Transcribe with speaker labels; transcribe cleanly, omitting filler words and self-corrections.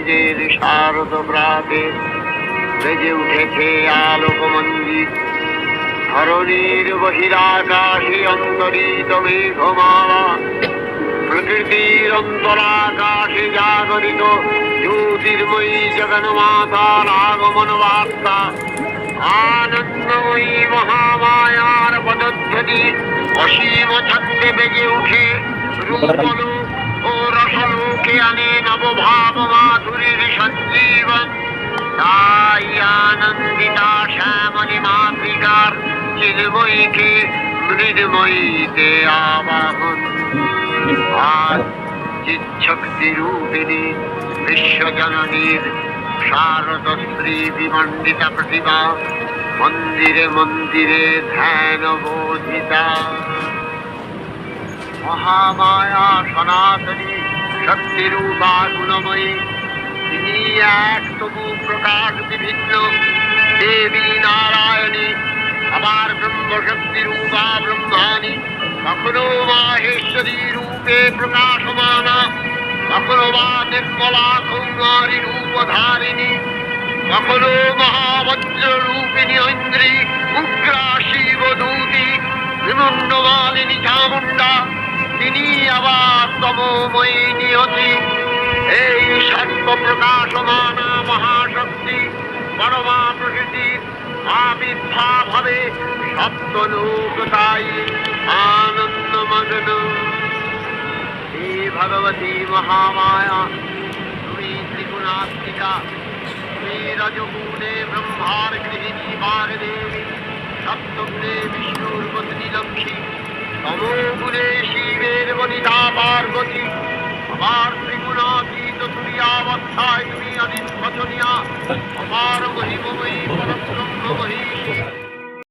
Speaker 1: সঞ্জের শারদ প্রাতে বেজে উঠেছে আলোক মঞ্জির। ধরণীর বহিরাকাশে অন্তরিত মেঘমালা, প্রকৃতির অন্তরাকাশে জাগরিত জ্যোতির্ময়ী জগন্মাতার আগমন বার্তা। আনন্দময়ী মহামায়ার পদধ্বনি অসীম ছন্দে বেজে উঠে রূপলোক ও রসলোকে আনে নবভাব মাধুরীর সঞ্জীবন। তাই আনন্দিতা শ্যামলী মাতৃকার চিন্ময়ীকে মৃন্ময়ীতে আবাহন। আজ চিৎশক্তি রূপিণী বিশ্বজননীর শারদশ্রী বিমণ্ডিতা প্রতিভা মন্দিরে মন্দিরে ধ্যান বোধিতা। মহামায়া সনাতনী শক্তিরূপা গুণময়ী, তিনি এক তবু প্রকাশ বিভিন্ন দেবী নারায়ণী, আবার ব্রহ্মশক্তি রূপা ব্রহ্মাণী, কখনো মাহেশ্বরী রূপে প্রকাশমানা, কখনো বা নির্মলা কৌমারী রূপধারিণী, কখনো মহাবজ্র রূপিণী ঐন্দ্রী উগ্রা শিবদূতি বিমুণ্ডমালিনী চামুণ্ডা, তিনি আবার তমোময়ী নিয়তি। এই সর্বপ্রকাশমানা মহাশক্তি পরমা প্রকৃতির আবির্ভাব হবে সপ্তলোক, তাই আনন্দমগ্ন। হে ভগবতী মহামায়া, তুমি ত্রিগুণাত্মিকা, তুমি রজগুণে ব্রহ্মার গৃহিণী বাগদেবী, সপ্তগুণে বিষ্ণুর পত্নী লক্ষ্মী, তমোগুণে শিবের বনিতা পার্বতী, আবার ত্রিগুণাতীত তুরীয়াবস্থায় তুমি অনির্বচনীয়া, অপার মহিমময়ী